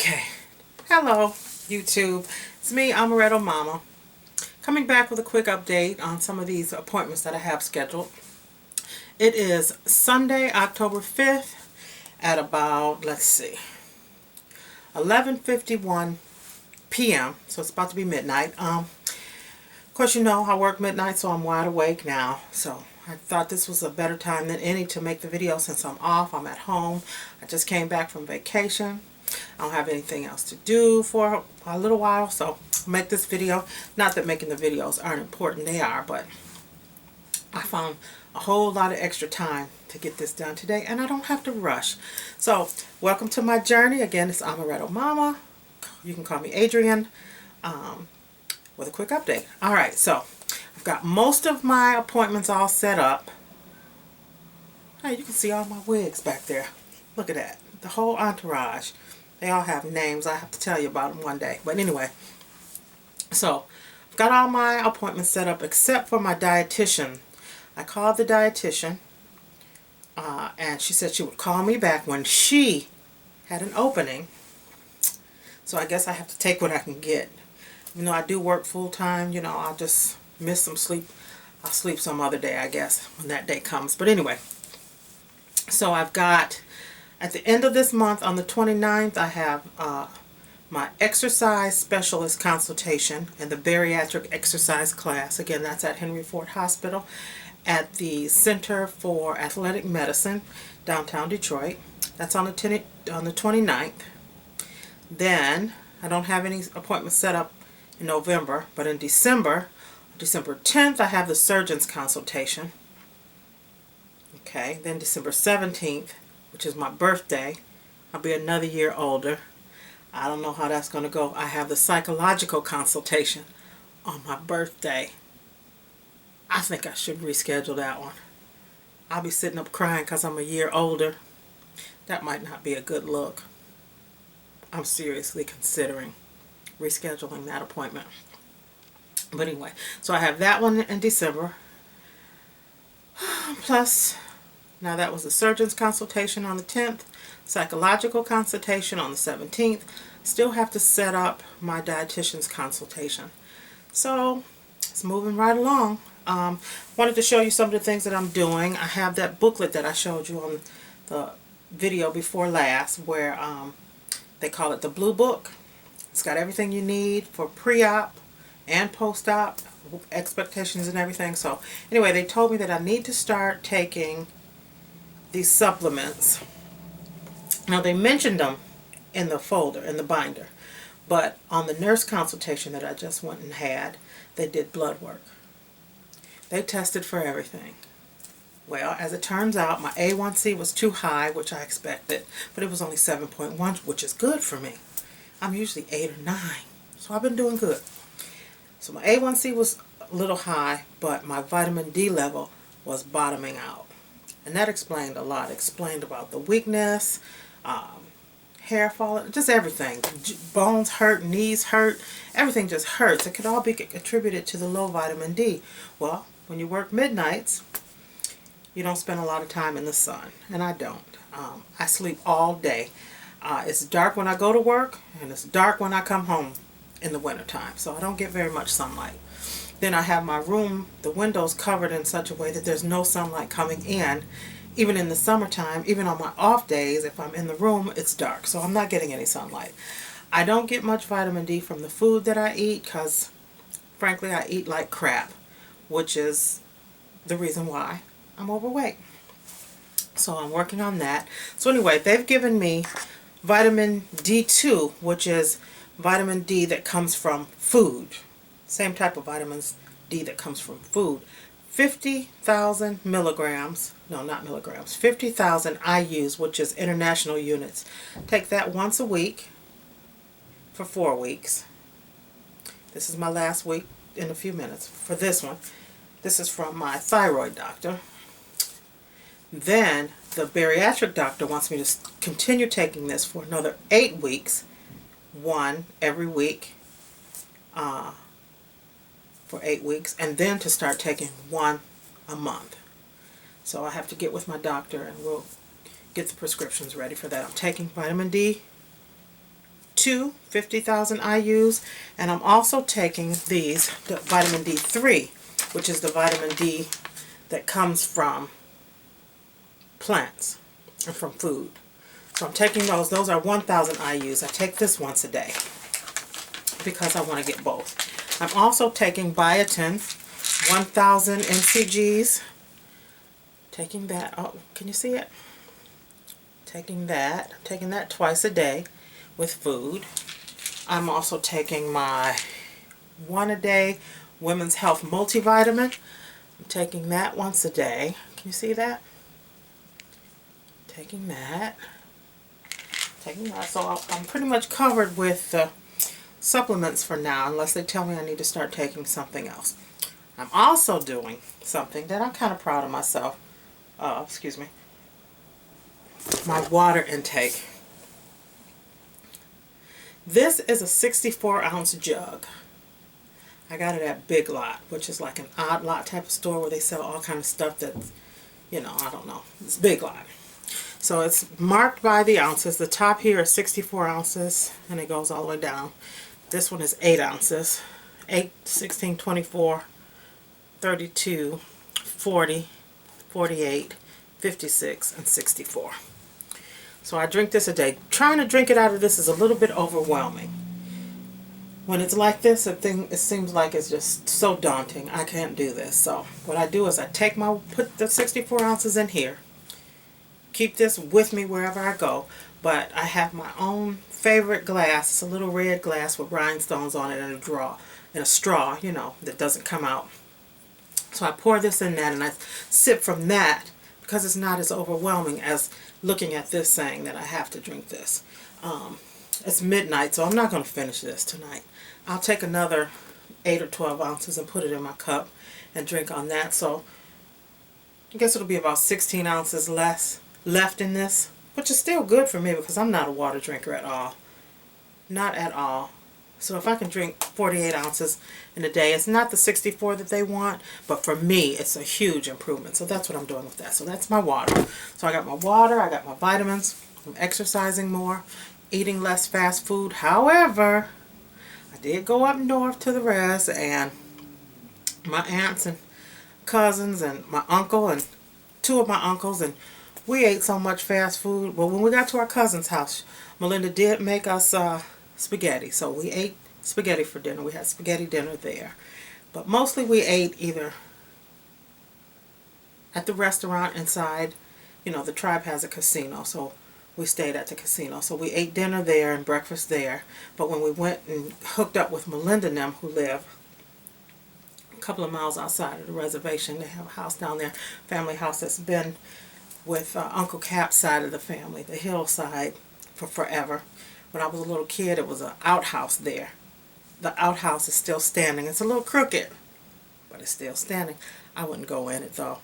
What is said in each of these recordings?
Okay, hello YouTube, it's me, Amarettomomma, coming back with a quick update on some of these appointments that I have scheduled. It is Sunday, October 5th at about, 11:51 p.m. So it's about to be midnight. Of course, you know I work midnight, so I'm wide awake now. So I thought this was a better time than any to make the video since I'm off. I'm at home. I just came back from vacation. I don't have anything else to do for a little while, so I'll make this video. Not that making the videos aren't important, they are, but I found a whole lot of extra time to get this done today, and I don't have to rush. So, welcome to my journey. Again, it's Amarettomomma. You can call me Adrian, with a quick update. Alright, so I've got most of my appointments all set up. Hey, you can see all my wigs back there. Look at that. The whole entourage. They all have names. I have to tell you about them one day. But anyway, so I've got all my appointments set up except for my dietitian. I called the dietitian and she said she would call me back when she had an opening. So I guess I have to take what I can get. You know, I do work full time. You know, I'll just miss some sleep. I'll sleep some other day, I guess, when that day comes. But anyway, so I've got, at the end of this month, on the 29th, I have my exercise specialist consultation and the bariatric exercise class. Again, that's at Henry Ford Hospital at the Center for Athletic Medicine, downtown Detroit. That's on the 29th. Then, I don't have any appointments set up in November, but in December 10th, I have the surgeon's consultation. Okay, then December 17th, which is my birthday, I'll be another year older. I don't know how that's going to go. I have the psychological consultation on my birthday. I think I should reschedule that one. I'll be sitting up crying because I'm a year older. That might not be a good look. I'm seriously considering rescheduling that appointment. But anyway, so I have that one in December. Plus, now that was the surgeon's consultation on the 10th, psychological consultation on the 17th. Still have to set up my dietitian's consultation. So, it's moving right along. Wanted to show you some of the things that I'm doing. I have that booklet that I showed you on the video before last where they call it the Blue Book. It's got everything you need for pre-op and post-op, expectations and everything. So anyway, they told me that I need to start taking these supplements. Now they mentioned them in the folder, in the binder, but on the nurse consultation that I just went and had, they did blood work. They tested for everything. Well, as it turns out, my A1C was too high, which I expected, but it was only 7.1, which is good for me. I'm usually 8 or 9, so I've been doing good. So my A1C was a little high, but my vitamin D level was bottoming out. And that explained a lot. It explained about the weakness, hair falling, just everything. Bones hurt, knees hurt, everything just hurts. It could all be attributed to the low vitamin D. Well, when you work midnights, you don't spend a lot of time in the sun, and I don't. I sleep all day. It's dark when I go to work, and it's dark when I come home in the wintertime, so I don't get very much sunlight. Then I have my room, the windows covered in such a way that there's no sunlight coming in. Even in the summertime, even on my off days, if I'm in the room, it's dark, so I'm not getting any sunlight. I don't get much vitamin D from the food that I eat because, frankly, I eat like crap, which is the reason why I'm overweight. So I'm working on that. So anyway, they've given me vitamin D2, which is vitamin D that comes from food. Same type of vitamins D that comes from food. 50,000 milligrams, no, not milligrams, 50,000 IUs, which is international units. Take that once a week for 4 weeks. This is my last week in a few minutes for this one. This is from my thyroid doctor. Then the bariatric doctor wants me to continue taking this for another 8 weeks, one every week, for 8 weeks, and then to start taking one a month. So I have to get with my doctor and we'll get the prescriptions ready for that. I'm taking vitamin D2 two 50,000 IUs, and I'm also taking these, the vitamin D3, which is the vitamin D that comes from plants and from food. So I'm taking those. Those are 1,000 IUs. I take this once a day because I want to get both. I'm also taking biotin, 1,000 mcgs. Taking that. Oh, can you see it? Taking that. I'm taking that twice a day with food. I'm also taking my one a day Women's Health multivitamin. I'm taking that once a day. Can you see that? Taking that. So I'm pretty much covered with supplements for now, unless they tell me I need to start taking something else. I'm also doing something that I'm kind of proud of myself. Excuse me. My water intake. This is a 64-ounce jug. I got it at Big Lot, which is like an odd lot type of store where they sell all kind of stuff that's, you know, I don't know. It's Big Lot. So it's marked by the ounces. The top here is 64 ounces, and it goes all the way down. This one is 8 ounces. 8, 16, 24, 32, 40, 48, 56, and 64. So I drink this a day. Trying to drink it out of this is a little bit overwhelming. When it's like this, it seems like it's just so daunting. I can't do this. So what I do is I put the 64 ounces in here. Keep this with me wherever I go. But I have my own favorite glass. It's a little red glass with rhinestones on it and a straw, you know, that doesn't come out. So I pour this in that and I sip from that because it's not as overwhelming as looking at this saying that I have to drink this. It's midnight, so I'm not going to finish this tonight. I'll take another 8 or 12 ounces and put it in my cup and drink on that. So I guess it'll be about 16 ounces less left in this, which is still good for me because I'm not a water drinker at all. Not at all. So if I can drink 48 ounces in a day, it's not the 64 that they want, but for me, it's a huge improvement. So that's what I'm doing with that. So that's my water. So I got my water, I got my vitamins, I'm exercising more, eating less fast food. However, I did go up north to the res, and my aunts and cousins and my uncle and 2 of my uncles, and we ate so much fast food. Well, when we got to our cousin's house, Melinda did make us spaghetti. So we ate spaghetti for dinner. We had spaghetti dinner there. But mostly we ate either at the restaurant inside. You know, the tribe has a casino, so we stayed at the casino. So we ate dinner there and breakfast there. But when we went and hooked up with Melinda and them, who live a couple of miles outside of the reservation, they have a house down there, family house that's been with Uncle Cap's side of the family, the hillside, for forever. When I was a little kid, it was an outhouse there. The outhouse is still standing. It's a little crooked, but it's still standing. I wouldn't go in it, though.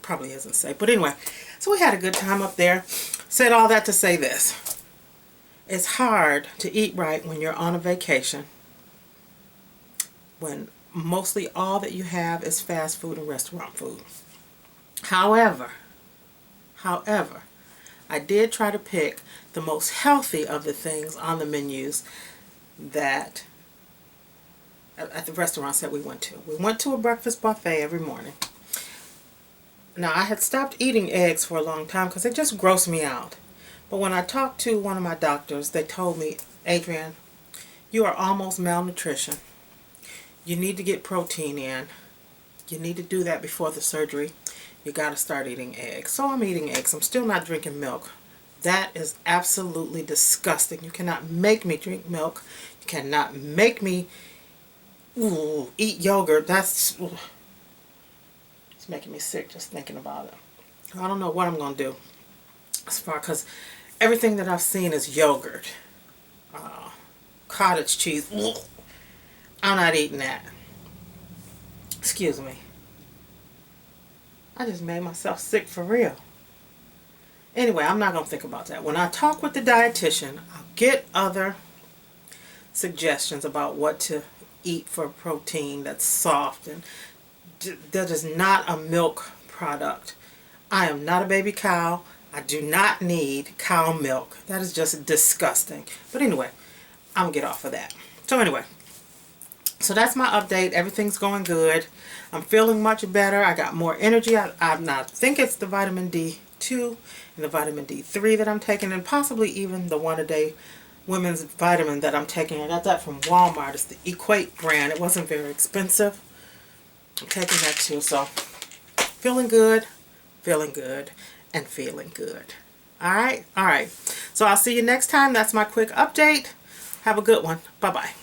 Probably isn't safe. But anyway, so we had a good time up there. Said all that to say this. It's hard to eat right when you're on a vacation, when mostly all that you have is fast food and restaurant food. However, I did try to pick the most healthy of the things on the menus that at the restaurants that we went to. We went to a breakfast buffet every morning. Now, I had stopped eating eggs for a long time because they just grossed me out. But when I talked to one of my doctors, they told me, Adrienne, you are almost malnutrition. You need to get protein in. You need to do that before the surgery. You got to start eating eggs. So I'm eating eggs. I'm still not drinking milk. That is absolutely disgusting. You cannot make me drink milk. You cannot make me eat yogurt. It's making me sick just thinking about it. I don't know what I'm going to do as far, because everything that I've seen is yogurt, cottage cheese. I'm not eating that. Excuse me. I just made myself sick for real. Anyway, I'm not going to think about that. When I talk with the dietitian, I'll get other suggestions about what to eat for protein that's soft and that is not a milk product. I am not a baby cow. I do not need cow milk. That is just disgusting. But anyway, I'm gonna get off of that. So anyway, so that's my update. Everything's going good. I'm feeling much better. I got more energy. I think it's the vitamin D2 and the vitamin D3 that I'm taking, and possibly even the one-a-day women's vitamin that I'm taking. I got that from Walmart. It's the Equate brand. It wasn't very expensive. I'm taking that too. So feeling good, and feeling good. All right. So I'll see you next time. That's my quick update. Have a good one. Bye-bye.